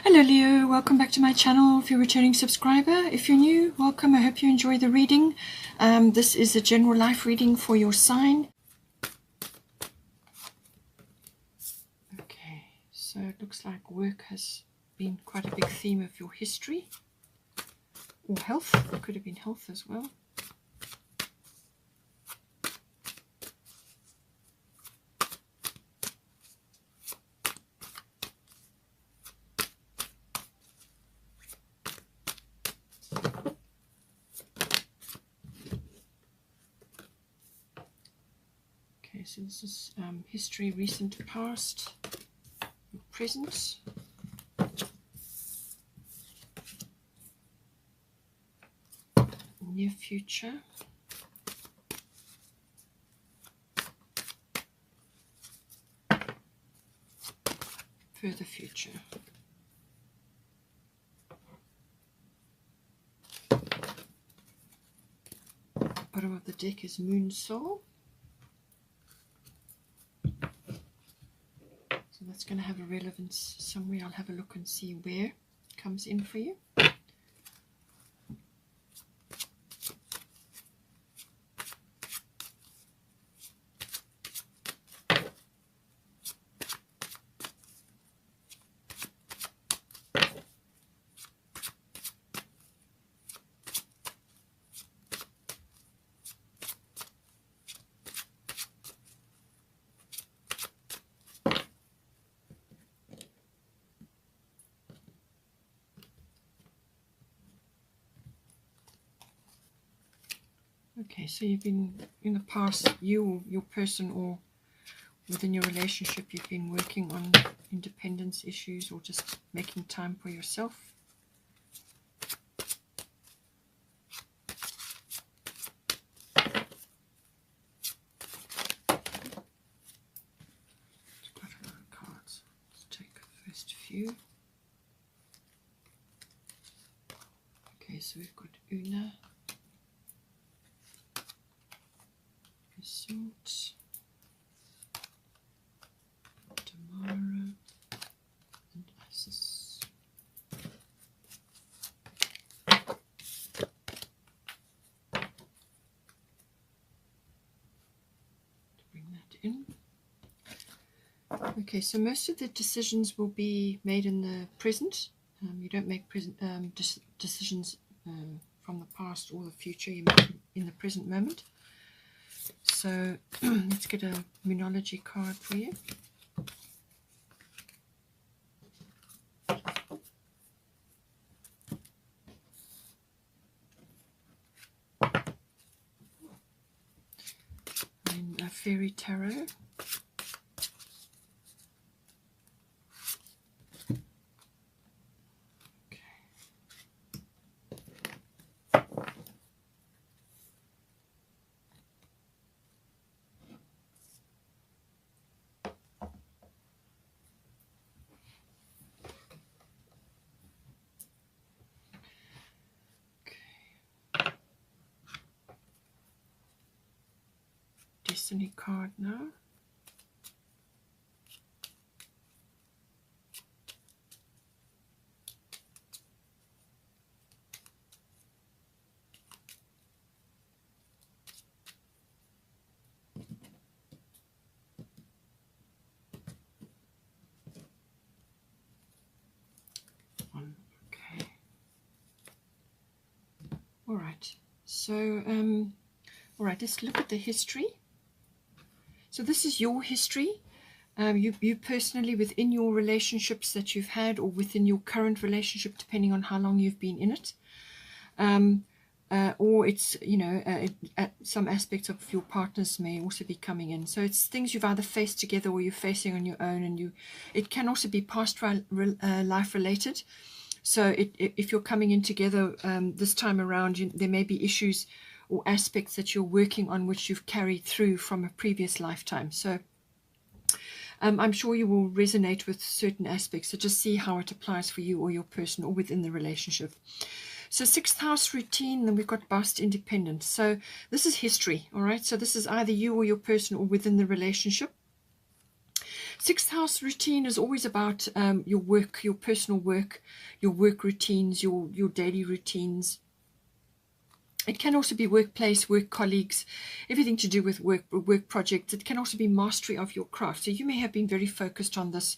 Hello Leo, welcome back to my channel. If you're a returning subscriber, if you're new, welcome. I hope you enjoy the reading. This is a general life reading for your sign. Okay, so it looks like work has been quite a big theme of your history, or health. It could have been health as well. Okay, so this is history, recent, past, present. Near future. Further future. Bottom of the deck is Moon Soul. So that's going to have a relevance somewhere. I'll have a look and see where it comes in for you. Okay, so you've been, in the past, you or your person or within your relationship, you've been working on independence issues or just making time for yourself. It's quite a lot of cards. Let's take the first few. Okay, so we've got Una, Swords, Tamara, and Isis. To bring that in. Okay, so most of the decisions will be made in the present. You don't make decisions from the past or the future. You make them in the present moment. So let's get a Moonology card for you. And a Fairy Tarot. Destiny card now. Okay. All right. So, all right. Let's look at the history. So this is your history. You personally, within your relationships that you've had, or within your current relationship, depending on how long you've been in it, or it's, some aspects of your partners may also be coming in. So it's things you've either faced together or you're facing on your own, and it can also be past life related. So if you're coming in together this time around, there may be issues or aspects that you're working on which you've carried through from a previous lifetime. So I'm sure you will resonate with certain aspects. So just see how it applies for you or your person or within the relationship. So 6th house routine, then we've got past independence. So this is history, all right? So this is either you or your person or within the relationship. Sixth house routine is always about your work, your personal work, your work routines, your daily routines. It can also be workplace, work colleagues, everything to do with work projects. It can also be mastery of your craft. So you may have been very focused on this,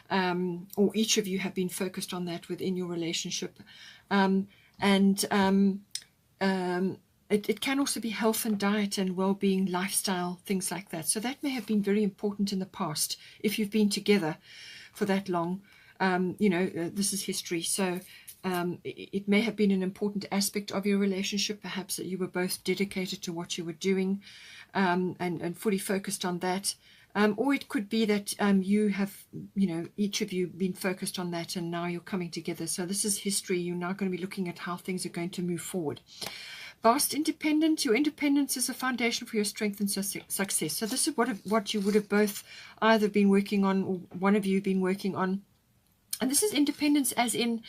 or each of you have been focused on that within your relationship. It can also be health and diet and well-being, lifestyle, things like that. So that may have been very important in the past if you've been together for that long. This is history. So it may have been an important aspect of your relationship, perhaps that you were both dedicated to what you were doing and fully focused on that. Or it could be that you have, each of you been focused on that and now you're coming together. So this is history. You're now going to be looking at how things are going to move forward. Vast independence. Your independence is a foundation for your strength and success. So this is what you would have both either been working on or one of you been working on. And this is independence as in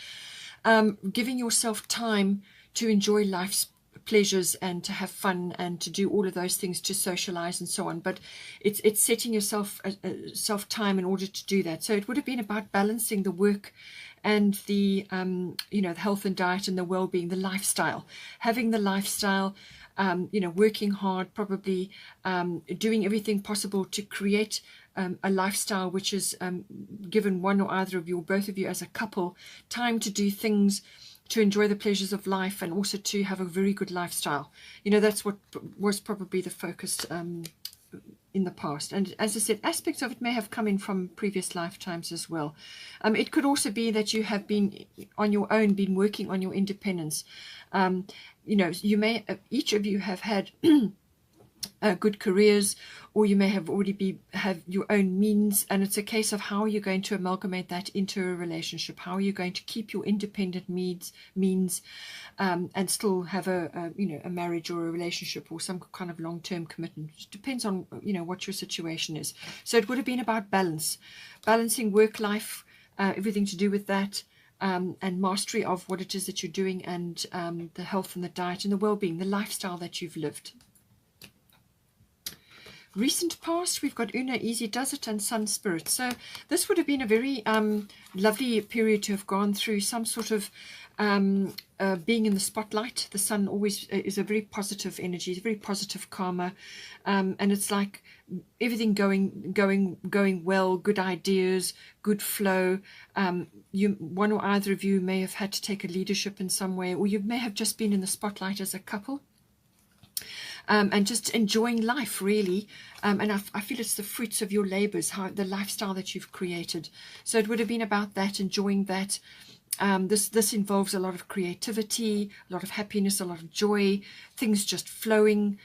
giving yourself time to enjoy life's pleasures and to have fun and to do all of those things, to socialize and so on. But it's setting yourself self time in order to do that. So it would have been about balancing the work and the the health and diet and the well-being, the lifestyle, having the lifestyle, working hard, probably doing everything possible to create a lifestyle which is given one or either of you or both of you as a couple time to do things, to enjoy the pleasures of life, and also to have a very good lifestyle. That's what was probably the focus in the past. And as I said, aspects of it may have come in from previous lifetimes as well. It could also be that you have been on your own, been working on your independence. You may, each of you have had good careers, or you may have already have your own means, and it's a case of how you're going to amalgamate that into a relationship. How are you going to keep your independent means and still have a marriage or a relationship or some kind of long-term commitment? It depends on what your situation is. So it would have been about balancing work life, everything to do with that, and mastery of what it is that you're doing, and the health and the diet and the well-being, the lifestyle that you've lived. Recent past, we've got Una, Easy Does It, and Sun Spirit. So this would have been a very lovely period to have gone through some sort of being in the spotlight. The sun always is a very positive energy, it's a very positive karma, and it's like everything going well, good ideas, good flow. One or either of you may have had to take a leadership in some way, or you may have just been in the spotlight as a couple. And just enjoying life, really. And I feel it's the fruits of your labors, the lifestyle that you've created. So it would have been about that, enjoying that. This involves a lot of creativity, a lot of happiness, a lot of joy, things just flowing,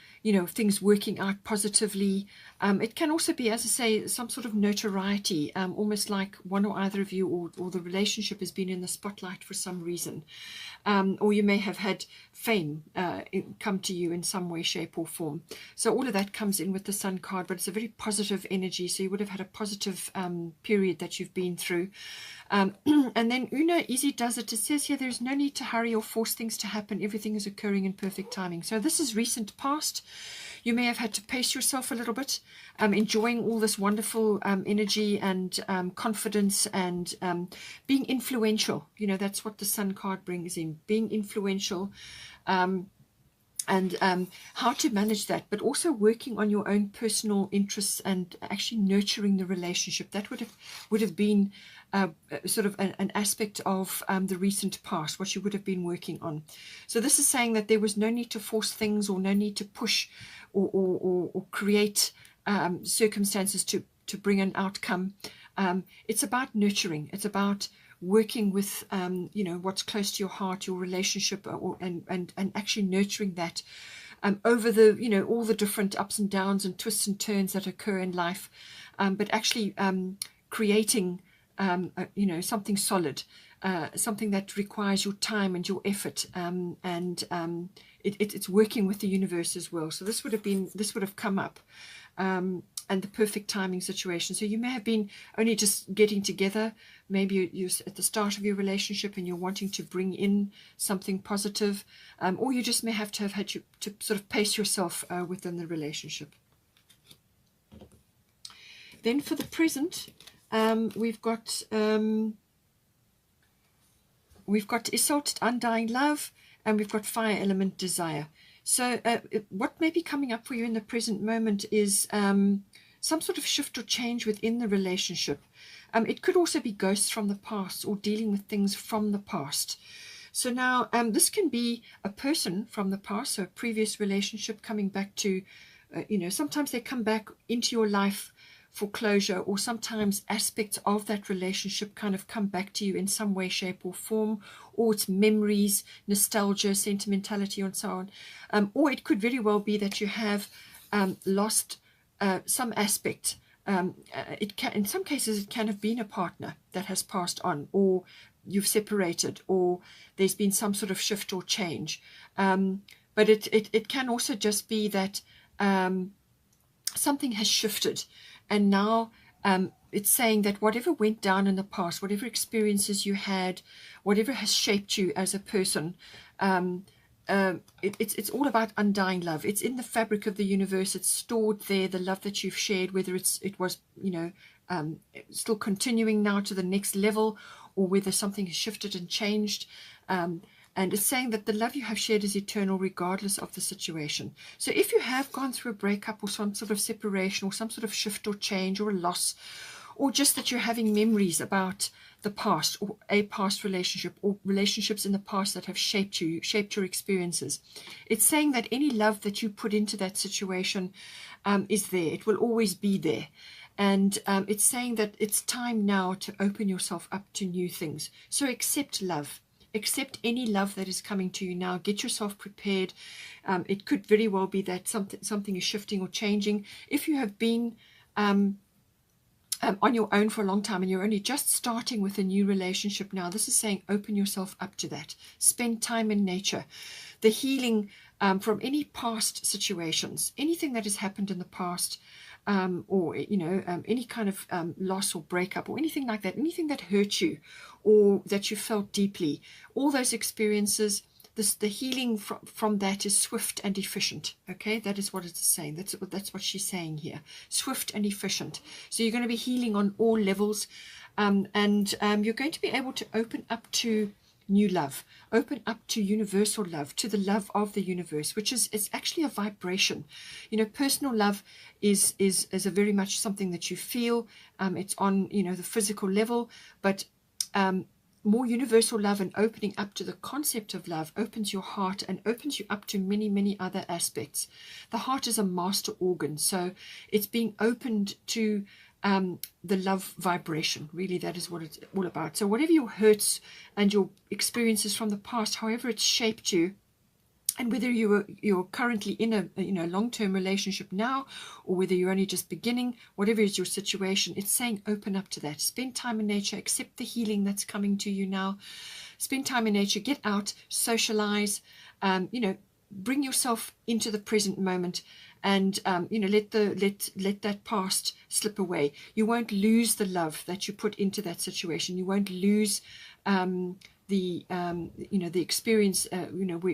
things working out positively. It can also be, as I say, some sort of notoriety, almost like one or either of you or the relationship has been in the spotlight for some reason. Or you may have had fame come to you in some way, shape or form. So all of that comes in with the Sun card, but it's a very positive energy. So you would have had a positive period that you've been through. And then Una, Easy Does It. It says here, there's no need to hurry or force things to happen. Everything is occurring in perfect timing. So this is recent past. You may have had to pace yourself a little bit, enjoying all this wonderful energy and confidence and being influential. That's what the Sun card brings in, being influential. And how to manage that, but also working on your own personal interests and actually nurturing the relationship. That would have been sort of an aspect of the recent past, what you would have been working on. So this is saying that there was no need to force things, or no need to push or create circumstances to bring an outcome. It's about nurturing. It's about working with what's close to your heart, your relationship, and actually nurturing that over the all the different ups and downs and twists and turns that occur in life, but actually creating something solid, something that requires your time and your effort, and it's working with the universe as well. So this would have come up. And the perfect timing situation. So you may have been only just getting together. Maybe you're at the start of your relationship and you're wanting to bring in something positive, or you just may have had to sort of pace yourself within the relationship. Then for the present, We've got Isolde, undying love, and we've got fire element, desire. So what may be coming up for you in the present moment is some sort of shift or change within the relationship. It could also be ghosts from the past or dealing with things from the past. So now this can be a person from the past, so a previous relationship coming back to, sometimes they come back into your life for closure, or sometimes aspects of that relationship kind of come back to you in some way, shape, or form, or it's memories, nostalgia, sentimentality, and so on. Or it could very well be that you have lost some aspect. It can, in some cases, it can have been a partner that has passed on, or you've separated, or there's been some sort of shift or change. But it can also just be that something has shifted, and now it's saying that whatever went down in the past, whatever experiences you had, whatever has shaped you as a person, it's all about undying love. It's in the fabric of the universe. It's stored there, the love that you've shared, whether it was still continuing now to the next level, or whether something has shifted and changed. And it's saying that the love you have shared is eternal regardless of the situation. So if you have gone through a breakup or some sort of separation or some sort of shift or change or a loss, or just that you're having memories about the past or a past relationship or relationships in the past that have shaped you, shaped your experiences, it's saying that any love that you put into that situation is there. It will always be there. And it's saying that it's time now to open yourself up to new things. So accept love. Accept any love that is coming to you now. Get yourself prepared. It could very well be that something is shifting or changing. If you have been on your own for a long time and you're only just starting with a new relationship now, this is saying open yourself up to that. Spend time in nature. The healing from any past situations, anything that has happened in the past, or any kind of loss or breakup or anything like that, anything that hurt you or that you felt deeply, all those experiences, the healing from that is swift and efficient. Okay, that is what it's saying. That's what she's saying here. Swift and efficient. So you're going to be healing on all levels, and you're going to be able to open up to new love, open up to universal love, to the love of the universe, which is actually a vibration. Personal love is a very much something that you feel. It's on the physical level, but more universal love and opening up to the concept of love opens your heart and opens you up to many other aspects. The heart is a master organ, so it's being opened to the love vibration. Really, that is what it's all about. So whatever your hurts and your experiences from the past, however it's shaped you, and whether you're currently in a long-term relationship now, or whether you're only just beginning, whatever is your situation, it's saying open up to that. Spend time in nature. Accept the healing that's coming to you now. Spend time in nature. Get out. Socialize. Bring yourself into the present moment, and let that past slip away. You won't lose the love that you put into that situation. You won't lose the experience,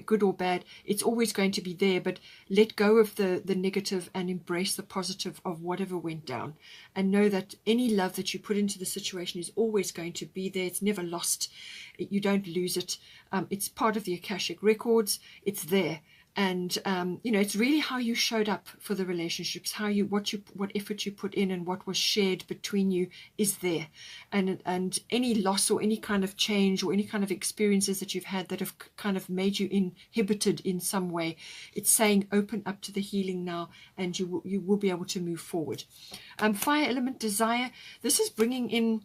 good or bad. It's always going to be there, but let go of the negative and embrace the positive of whatever went down, and know that any love that you put into the situation is always going to be there. It's never lost. You don't lose it. It's part of the Akashic records. It's there. And it's really how you showed up for the relationships, what effort you put in, and what was shared between you is there. And any loss or any kind of change or any kind of experiences that you've had that have kind of made you inhibited in some way, it's saying open up to the healing now, and you will be able to move forward. Fire element, desire. This is bringing in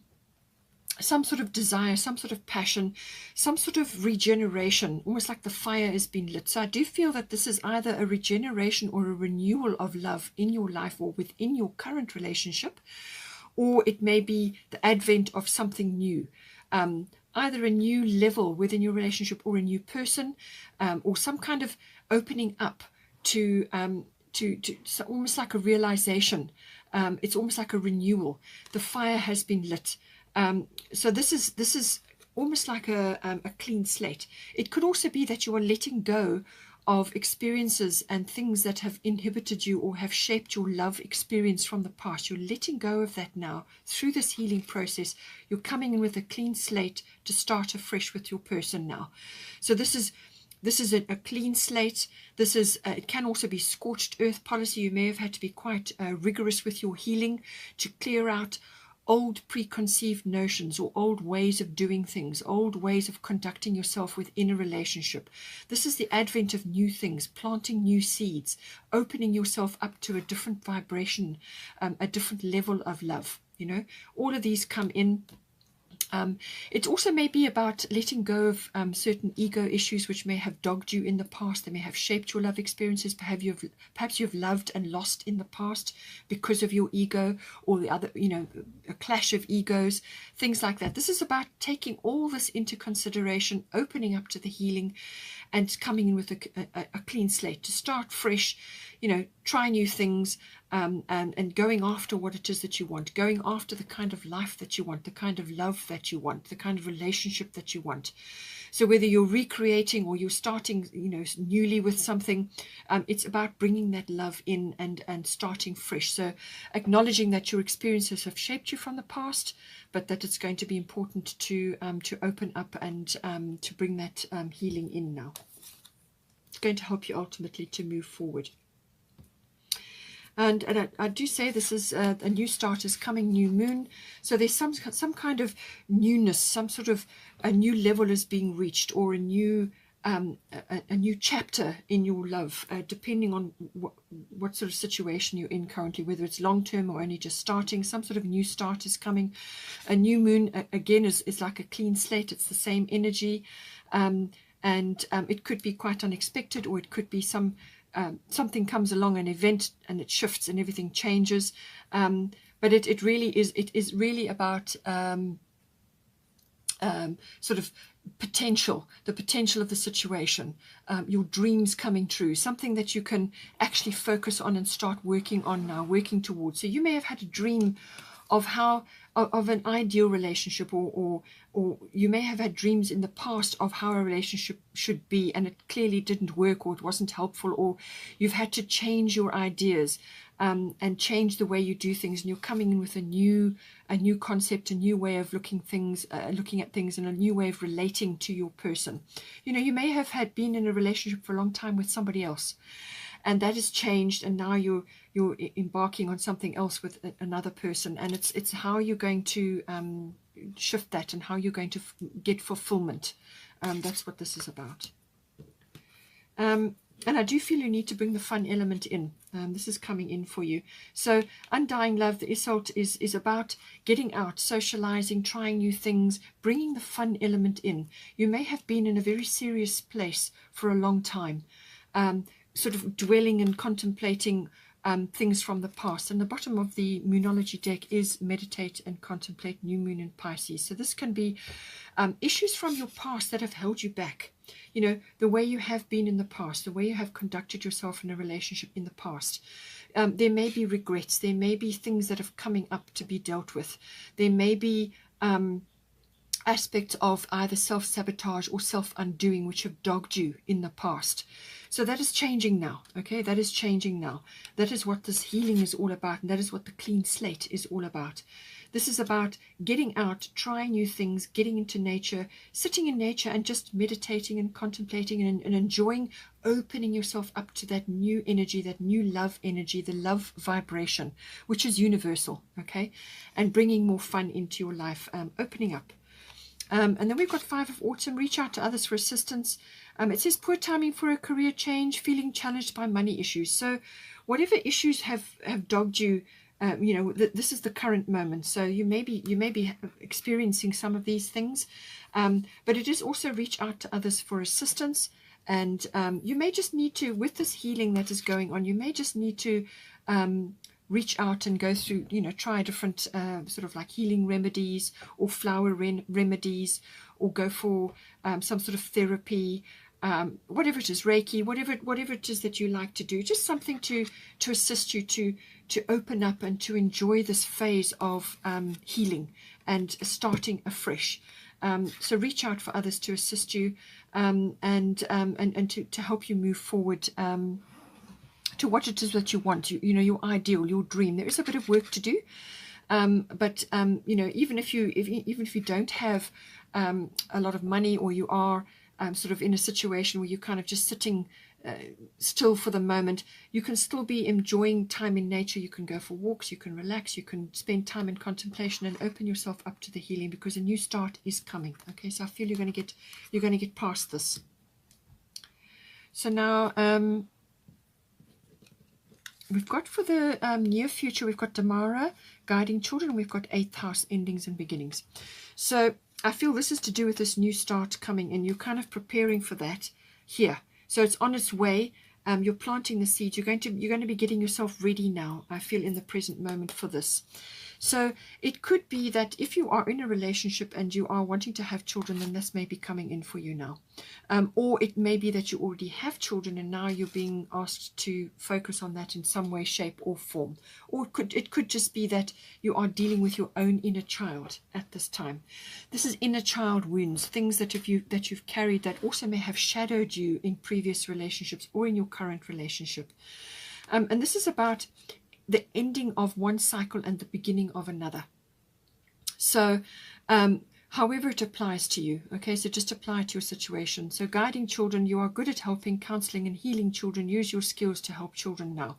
some sort of desire, some sort of passion, some sort of regeneration, almost like the fire has been lit. So I do feel that this is either a regeneration or a renewal of love in your life or within your current relationship, or it may be the advent of something new, either a new level within your relationship or a new person, or some kind of opening up to so almost like a realization. It's almost like a renewal. The fire has been lit. So this is almost like a clean slate. It could also be that you are letting go of experiences and things that have inhibited you or have shaped your love experience from the past. You're letting go of that now through this healing process. You're coming in with a clean slate to start afresh with your person now. So this is a clean slate. This is it can also be scorched earth policy. You may have had to be quite rigorous with your healing to clear out old preconceived notions or old ways of doing things, old ways of conducting yourself within a relationship. This is the advent of new things, planting new seeds, opening yourself up to a different vibration, a different level of love. You know, all of these come in. It also may be about letting go of certain ego issues which may have dogged you in the past. They may have shaped your love experiences. Perhaps you've loved and lost in the past because of your ego, or the other, you know, a clash of egos, things like that. This is about taking all this into consideration, opening up to the healing, and coming in with a clean slate to start fresh. You know, try new things, and going after what it is that you want, going after the kind of life that you want, the kind of love that you want, the kind of relationship that you want. So whether you're recreating or you're starting, you know, newly with something, it's about bringing that love in and starting fresh. So acknowledging that your experiences have shaped you from the past, but that it's going to be important to open up and to bring that healing in now. It's going to help you ultimately to move forward. And I do say this is a new start is coming, new moon. So there's some kind of newness, some sort of a new level is being reached, or a new chapter in your love, depending on what sort of situation you're in currently, whether it's long term or only just starting. Some sort of new start is coming. A new moon again is like a clean slate. It's the same energy, and it could be quite unexpected, or it could be something comes along, an event, and it shifts and everything changes. But it really is really about sort of potential, the potential of the situation, your dreams coming true, something that you can actually focus on and start working on now, working towards. So you may have had a dream of an ideal relationship, or you may have had dreams in the past of how a relationship should be, and it clearly didn't work, or it wasn't helpful, or you've had to change your ideas and change the way you do things, and you're coming in with a new concept, a new way of looking at things, and a new way of relating to your person. You know, you may have been in a relationship for a long time with somebody else, and that has changed, and now you're embarking on something else with another person, and it's how you're going to shift that, and how you're going to get fulfillment. That's what this is about. And I do feel you need to bring the fun element in. This is coming in for you. So undying love, the Iseult, is about getting out, socializing, trying new things, bringing the fun element in. You may have been in a very serious place for a long time, sort of dwelling and contemplating things from the past. And the bottom of the Moonology deck is meditate and contemplate, new moon in Pisces. So this can be issues from your past that have held you back. You know, the way you have been in the past, the way you have conducted yourself in a relationship in the past. There may be regrets. There may be things that are coming up to be dealt with. There may be aspects of either self-sabotage or self-undoing which have dogged you in the past. So that is changing now, okay? That is changing now. That is what this healing is all about, and that is what the clean slate is all about. This is about getting out, trying new things, getting into nature, sitting in nature and just meditating and contemplating and enjoying, opening yourself up to that new energy, that new love energy, the love vibration, which is universal, okay? And bringing more fun into your life, opening up. And then we've got 5 of Autumn, reach out to others for assistance. It says poor timing for a career change, feeling challenged by money issues. So whatever issues have dogged you, you know, this is the current moment. So you may be experiencing some of these things, but it is also reach out to others for assistance. And you may just need to, with this healing that is going on, you may just need to reach out and go through, you know, try different sort of like healing remedies or flower remedies, or go for some sort of therapy, whatever it is, Reiki, whatever it is that you like to do, just something to assist you to open up and to enjoy this phase of healing and starting afresh. So reach out for others to assist you, and to help you move forward, to what it is that you want, you know, your ideal, your dream. There is a bit of work to do, but you know, even if you don't have a lot of money, or you are sort of in a situation where you're kind of just sitting still for the moment, you can still be enjoying time in nature. You can go for walks, you can relax, you can spend time in contemplation and open yourself up to the healing, because a new start is coming. Okay, so I feel you're going to get past this. So now we've got for the near future, we've got Damara, guiding children, we've got 8th house, endings and beginnings. So I feel this is to do with this new start coming in. You're kind of preparing for that here. So it's on its way. You're planting the seeds. You're going to be getting yourself ready now, I feel, in the present moment for this. So it could be that if you are in a relationship and you are wanting to have children, then this may be coming in for you now. Or it may be that you already have children and now you're being asked to focus on that in some way, shape or form. Or it could just be that you are dealing with your own inner child at this time. This is inner child wounds, things that you've carried that also may have shadowed you in previous relationships or in your current relationship. And this is about the ending of one cycle and the beginning of another. So however it applies to you, okay, so just apply it to your situation. So guiding children, you are good at helping, counseling and healing children. Use your skills to help children now.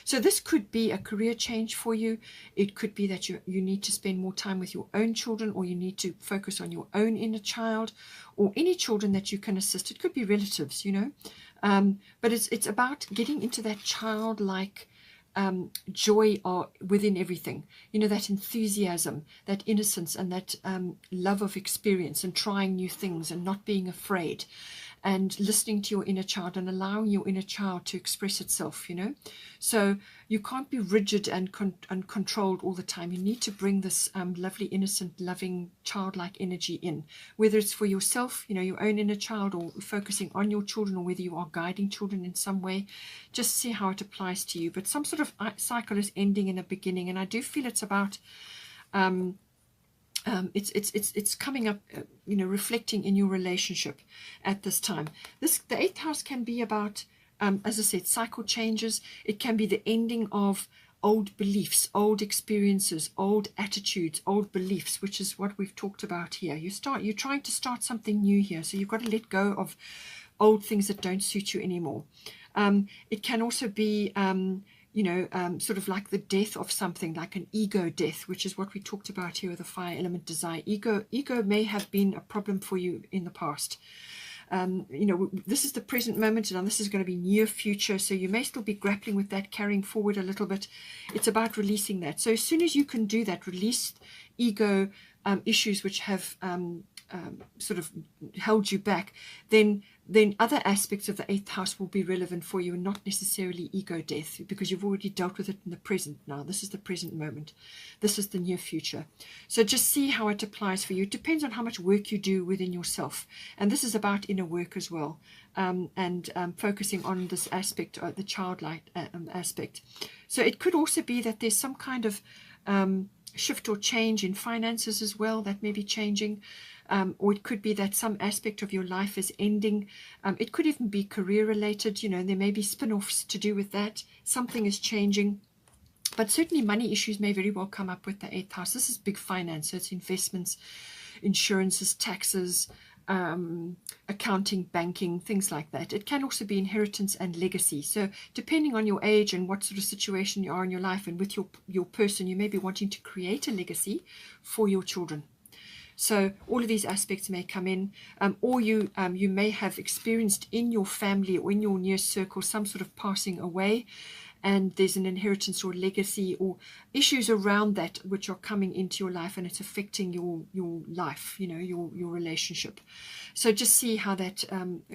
So this could be a career change for you. It could be that you need to spend more time with your own children, or you need to focus on your own inner child, or any children that you can assist. It could be relatives, you know, but it's about getting into that childlike joy within everything, you know, that enthusiasm, that innocence, and that love of experience and trying new things and not being afraid, and listening to your inner child and allowing your inner child to express itself, you know. So you can't be rigid and controlled all the time. You need to bring this lovely, innocent, loving, childlike energy in, whether it's for yourself, you know, your own inner child, or focusing on your children, or whether you are guiding children in some way. Just see how it applies to you. But some sort of cycle is ending in a beginning, and I do feel it's about it's coming up, you know, reflecting in your relationship at this time. The 8th house can be about, as I said, cycle changes. It can be the ending of old beliefs, old experiences, old attitudes, old beliefs, which is what we've talked about here. You're trying to start something new here, so you've got to let go of old things that don't suit you anymore. It can also be you know, sort of like the death of something, like an ego death, which is what we talked about here with the fire element desire. Ego may have been a problem for you in the past. You know, this is the present moment, and this is going to be near future, so you may still be grappling with that, carrying forward a little bit. It's about releasing that. So as soon as you can do that, release ego issues which have sort of held you back, then other aspects of the 8th house will be relevant for you, and not necessarily ego death, because you've already dealt with it in the present now. This is the present moment. This is the near future. So just see how it applies for you. It depends on how much work you do within yourself. And this is about inner work as well, and focusing on this aspect, the childlike aspect. So it could also be that there's some kind of shift or change in finances as well that may be changing. Or it could be that some aspect of your life is ending. It could even be career related, you know, there may be spin-offs to do with that. Something is changing. But certainly money issues may very well come up with the 8th house. This is big finance, so it's investments, insurances, taxes, accounting, banking, things like that. It can also be inheritance and legacy. So depending on your age and what sort of situation you are in your life, and with your person, you may be wanting to create a legacy for your children. So all of these aspects may come in, or you may have experienced in your family or in your near circle some sort of passing away, and there's an inheritance or legacy or issues around that which are coming into your life, and it's affecting your life, you know, your relationship. So just see how that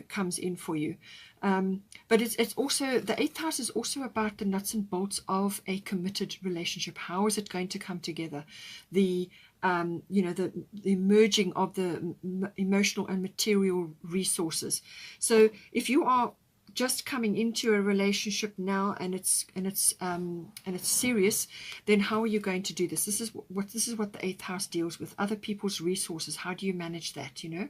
comes in for you. But it's also, the 8th house is also about the nuts and bolts of a committed relationship. How is it going to come together? The you know, the merging of the emotional and material resources. So if you are just coming into a relationship now and it's serious, then how are you going to do this? This is what the eighth house deals with. Other people's resources. How do you manage that, you know?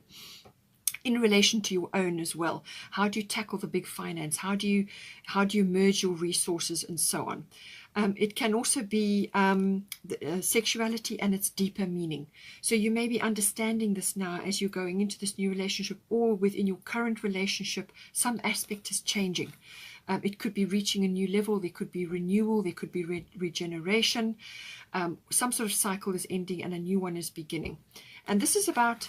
In relation to your own as well. How do you tackle the big finance? How do you merge your resources and so on? It can also be sexuality and its deeper meaning. So you may be understanding this now as you're going into this new relationship, or within your current relationship, some aspect is changing. It could be reaching a new level. There could be renewal. There could be regeneration. Some sort of cycle is ending and a new one is beginning. And this is about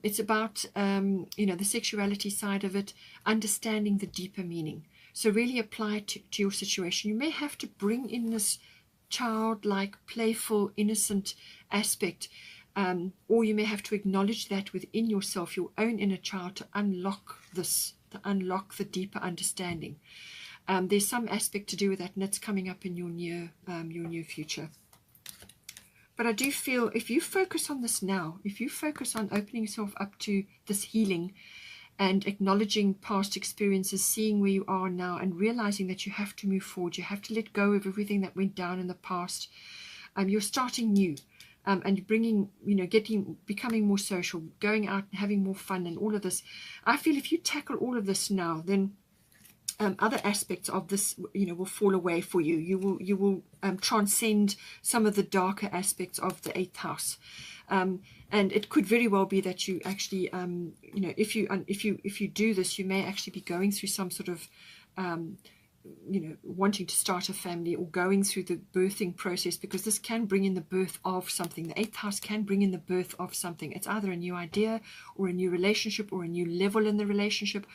it's about, the sexuality side of it, understanding the deeper meaning. So really apply it to your situation. You may have to bring in this childlike, playful, innocent aspect, or you may have to acknowledge that within yourself, your own inner child, to unlock this, to unlock the deeper understanding. There's some aspect to do with that, and it's coming up in your near future. But I do feel if you focus on this now, if you focus on opening yourself up to this healing and acknowledging past experiences, seeing where you are now and realizing that you have to move forward, you have to let go of everything that went down in the past. You're starting new, and bringing, becoming more social, going out and having more fun and all of this. I feel if you tackle all of this now, then other aspects of this, will fall away for you. You will transcend some of the darker aspects of the eighth house, and it could very well be that you actually, if you do this, you may actually be going through some sort of, wanting to start a family or going through the birthing process, because this can bring in the birth of something. The eighth house can bring in the birth of something. It's either a new idea or a new relationship or a new level in the relationship,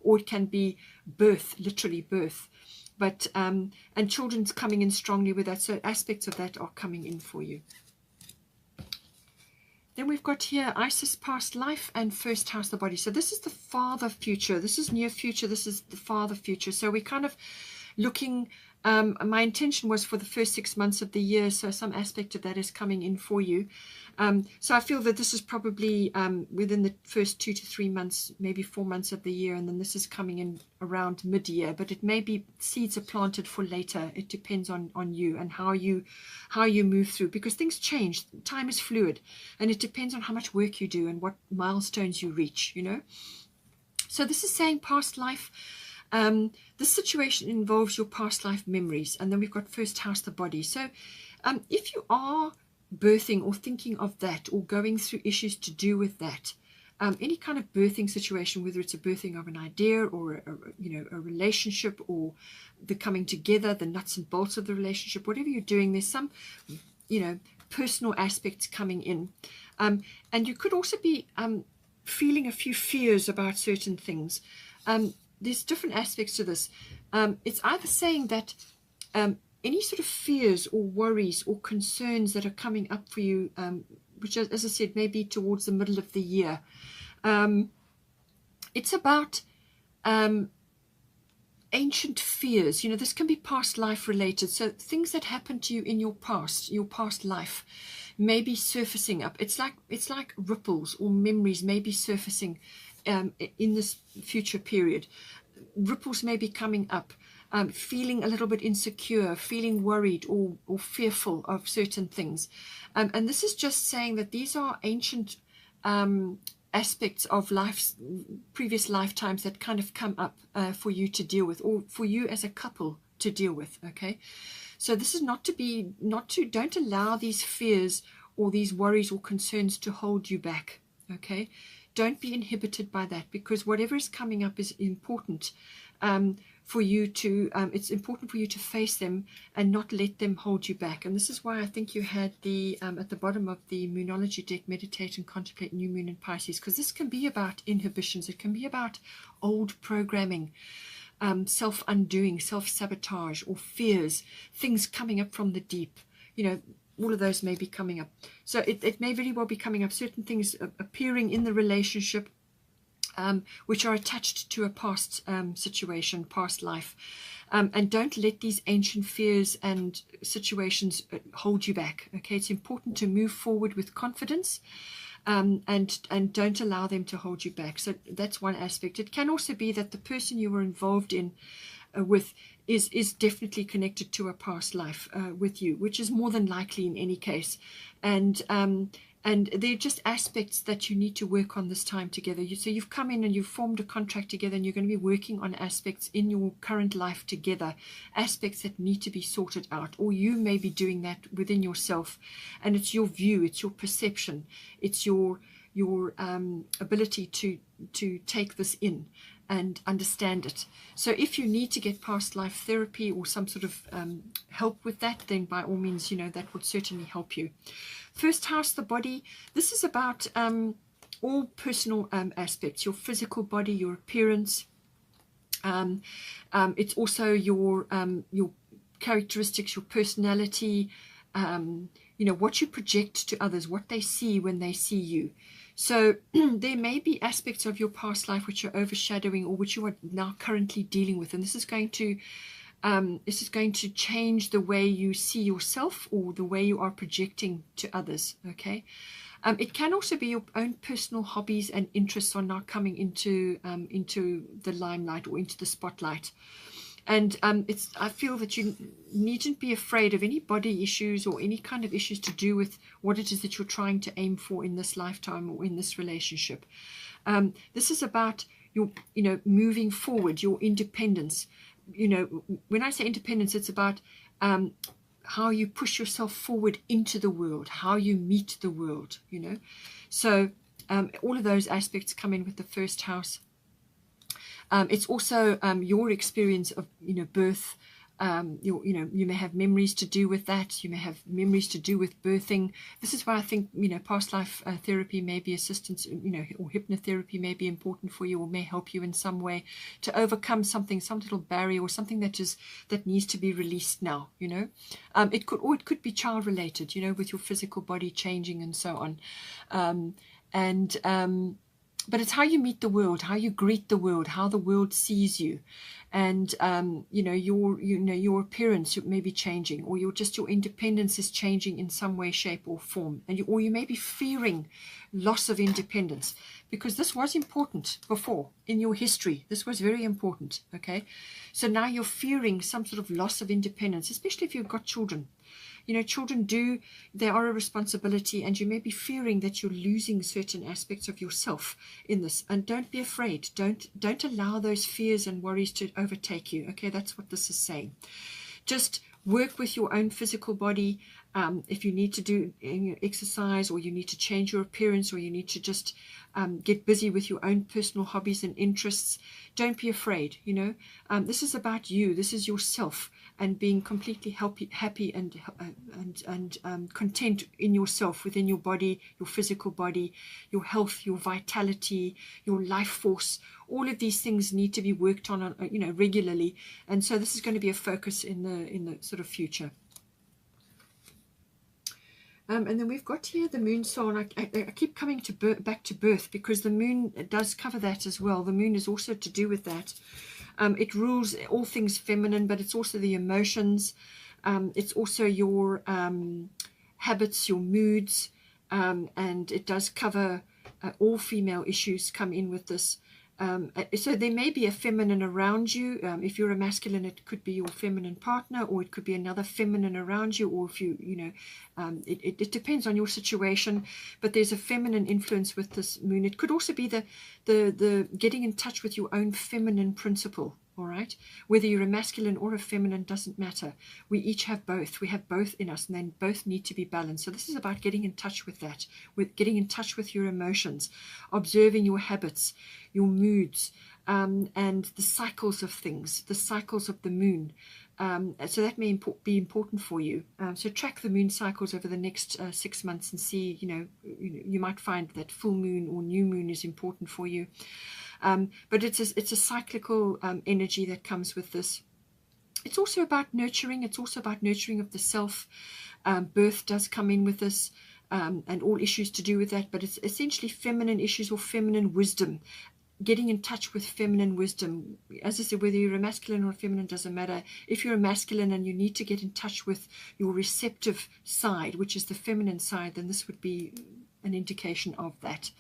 or it can be birth, literally birth. But and children's coming in strongly with that, so aspects of that are coming in for you. Then we've got here Isis, past life, and first house, the body. So this is the farther future. This is near future. This is the farther future. So we're kind of looking, my intention was for the first 6 months of the year, so some aspect of that is coming in for you. So I feel that this is probably within the first 2 to 3 months, maybe 4 months of the year, and then this is coming in around mid-year. But it may be seeds are planted for later. It depends on you and how you move through, because things change. Time is fluid, and it depends on how much work you do and what milestones you reach, So this is saying past life. This situation involves your past life memories, and then we've got first house, the body. So if you are birthing or thinking of that, or going through issues to do with that, any kind of birthing situation, whether it's a birthing of an idea or a relationship, or the coming together, the nuts and bolts of the relationship, whatever you're doing, there's some personal aspects coming in, and you could also be feeling a few fears about certain things. There's different aspects to this. It's either saying that any sort of fears or worries or concerns that are coming up for you, which, as I said, may be towards the middle of the year. It's about ancient fears. This can be past life related. So things that happened to you in your past life may be surfacing up. It's like ripples or memories may be surfacing in this future period. Ripples may be coming up. Feeling a little bit insecure, feeling worried or fearful of certain things. And this is just saying that these are ancient aspects of life's previous lifetimes that kind of come up for you to deal with, or for you as a couple to deal with, okay? So this is don't allow these fears or these worries or concerns to hold you back, okay? Don't be inhibited by that, because whatever is coming up is important. For you to, it's important for you to face them and not let them hold you back. And this is why I think you had the, at the bottom of the Moonology deck, meditate and contemplate new moon in Pisces, because this can be about inhibitions. It can be about old programming, self-undoing, self-sabotage, or fears, things coming up from the deep. All of those may be coming up. So it may very well be coming up, certain things appearing in the relationship, which are attached to a past situation, past life. And don't let these ancient fears and situations hold you back. Okay, it's important to move forward with confidence, and don't allow them to hold you back. So that's one aspect. It can also be that the person you were involved in with is definitely connected to a past life with you, which is more than likely in any case. And they're just aspects that you need to work on this time together. So you've come in and you've formed a contract together, and you're going to be working on aspects in your current life together, aspects that need to be sorted out, or you may be doing that within yourself. And it's your view, it's your perception, it's your ability to take this in and understand it. So if you need to get past life therapy or some sort of help with that, then by all means, that would certainly help you. First house, the body. This is about all personal aspects, your physical body, your appearance. It's also your characteristics, your personality, what you project to others, what they see when they see you. So there may be aspects of your past life which are overshadowing or which you are now currently dealing with, and this is going to change the way you see yourself or the way you are projecting to others. Okay, it can also be your own personal hobbies and interests are now coming into the limelight or into the spotlight. And I feel that you needn't be afraid of any body issues or any kind of issues to do with what it is that you're trying to aim for in this lifetime or in this relationship. This is about your, moving forward, your independence. When I say independence, it's about how you push yourself forward into the world, how you meet the world, So all of those aspects come in with the first house. It's also your experience of birth. You may have memories to do with that. You may have memories to do with birthing. This is why I think past life therapy may be assistance, or hypnotherapy may be important for you, or may help you in some way to overcome something, some little barrier or something that needs to be released now. It could be child related, with your physical body changing and so on, but it's how you meet the world, how you greet the world, how the world sees you, and your appearance may be changing, or your independence is changing in some way, shape, or form, or you may be fearing loss of independence, because this was important before in your history. This was very important. Okay, so now you're fearing some sort of loss of independence, especially if you've got children. Children they are a responsibility, and you may be fearing that you're losing certain aspects of yourself in this. And don't be afraid. Don't allow those fears and worries to overtake you. Okay, that's what this is saying. Just work with your own physical body. If you need to do exercise, or you need to change your appearance, or you need to just get busy with your own personal hobbies and interests, don't be afraid. This is about you. This is yourself, and being completely happy and content in yourself, within your body, your physical body, your health, your vitality, your life force. All of these things need to be worked on, regularly, and so this is going to be a focus in the sort of future. And then we've got here the moon soul, and I keep coming back to birth, because the moon does cover that as well. The moon is also to do with that. It rules all things feminine, but it's also the emotions. It's also your habits, your moods, and it does cover all female issues come in with this. So there may be a feminine around you. If you're a masculine, it could be your feminine partner, or it could be another feminine around you, or if it depends on your situation. But there's a feminine influence with this moon. It could also be the getting in touch with your own feminine principle. All right, whether you're a masculine or a feminine doesn't matter. We each have both. We have both in us, and then both need to be balanced. So this is about getting in touch with that, with getting in touch with your emotions, observing your habits, your moods, and the cycles of things, the cycles of the moon. So that may be important for you. So track the moon cycles over the next 6 months and see, you might find that full moon or new moon is important for you. But it's a cyclical energy that comes with this. It's also about nurturing. It's also about nurturing of the self. Birth does come in with this, and all issues to do with that. But it's essentially feminine issues or feminine wisdom. Getting in touch with feminine wisdom. As I said, whether you're a masculine or a feminine doesn't matter. If you're a masculine and you need to get in touch with your receptive side, which is the feminine side, then this would be an indication of that.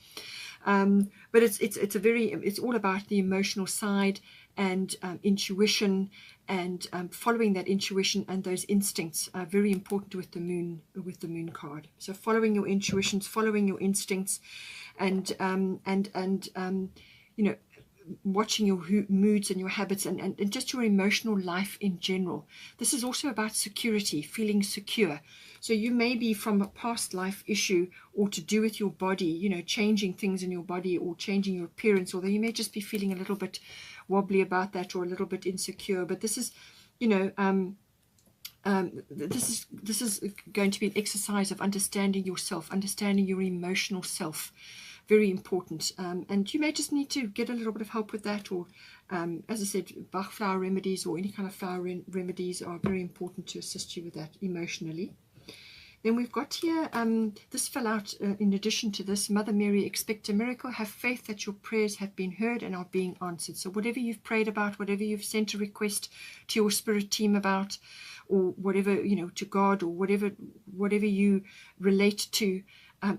But it's all about the emotional side and intuition, and following that intuition and those instincts are very important with the moon card. So following your intuitions, following your instincts, and you know, watching your moods and your habits, and just your emotional life in general. This is also about security, feeling secure. So you may be from a past life issue, or to do with your body, you know, changing things in your body or changing your appearance, although you may just be feeling a little bit wobbly about that or a little bit insecure. But this is, you know, this is going to be an exercise of understanding yourself, understanding your emotional self. Very important. And you may just need to get a little bit of help with that, or as I said, Bach flower remedies or any kind of flower remedies are very important to assist you with that emotionally. Then we've got here, this fell out in addition to this, Mother Mary, expect a miracle, have faith that your prayers have been heard and are being answered. So whatever you've prayed about, whatever you've sent a request to your spirit team about, or whatever, you know, to God, or whatever you relate to,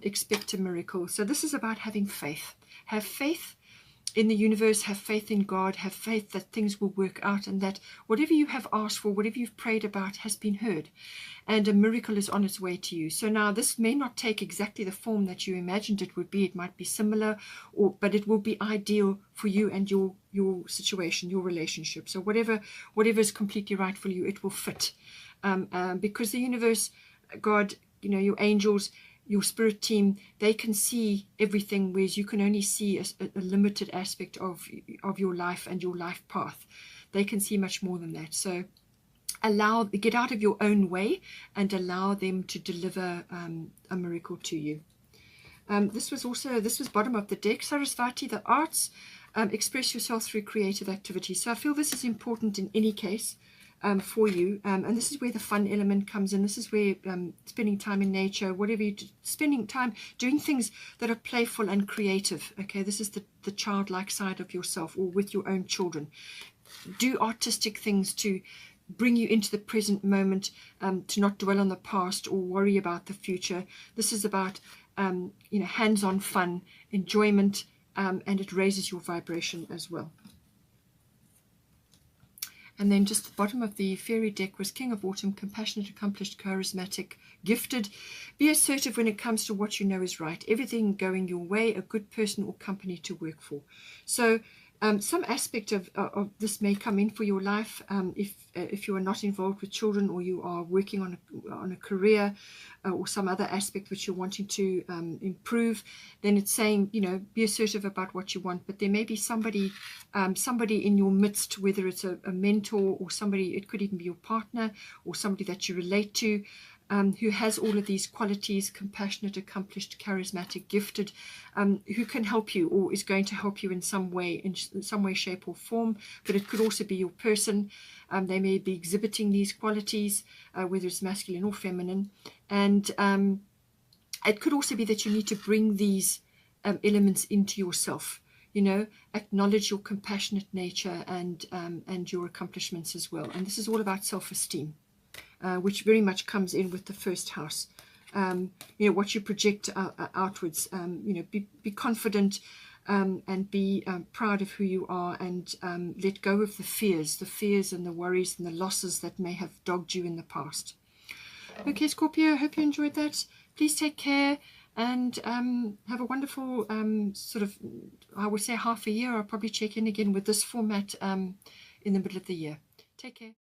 expect a miracle. So this is about having faith. Have faith in the universe, have faith in God, have faith that things will work out, and that whatever you have asked for, whatever you've prayed about has been heard, and a miracle is on its way to you. So now this may not take exactly the form that you imagined it would be. It might be similar, but it will be ideal for you and your situation, your relationship. So whatever is completely right for you, it will fit, because the universe, God, you know, your angels, your spirit team, they can see everything, whereas you can only see a limited aspect of your life and your life path. They can see much more than that. So get out of your own way and allow them to deliver a miracle to you. This was bottom of the deck, Sarasvati, the arts, express yourself through creative activity. So I feel this is important in any case. For you, and this is where the fun element comes in. This is where spending time in nature, whatever you do, spending time doing things that are playful and creative. Okay, this is the childlike side of yourself, or with your own children. Do artistic things to bring you into the present moment, to not dwell on the past or worry about the future. This is about you know, hands-on fun, enjoyment, and it raises your vibration as well. And then just the bottom of the fairy deck was King of Autumn, compassionate, accomplished, charismatic, gifted. Be assertive when it comes to what you know is right. Everything going your way, a good person or company to work for. So some aspect of this may come in for your life, if you are not involved with children, or you are working on a career, or some other aspect which you're wanting to improve. Then it's saying, you know, be assertive about what you want. But there may be somebody in your midst, whether it's a mentor or somebody, it could even be your partner or somebody that you relate to, who has all of these qualities: compassionate, accomplished, charismatic, gifted, who can help you or is going to help you in some way, shape or form. But it could also be your person. They may be exhibiting these qualities, whether it's masculine or feminine. And it could also be that you need to bring these elements into yourself. You know, acknowledge your compassionate nature and your accomplishments as well. And this is all about self-esteem. Which very much comes in with the first house. You know, what you project outwards. You know, be confident and be proud of who you are, and let go of the fears and the worries and the losses that may have dogged you in the past. Okay, Scorpio, hope you enjoyed that. Please take care and have a wonderful sort of, I would say, half a year. I'll probably check in again with this format in the middle of the year. Take care.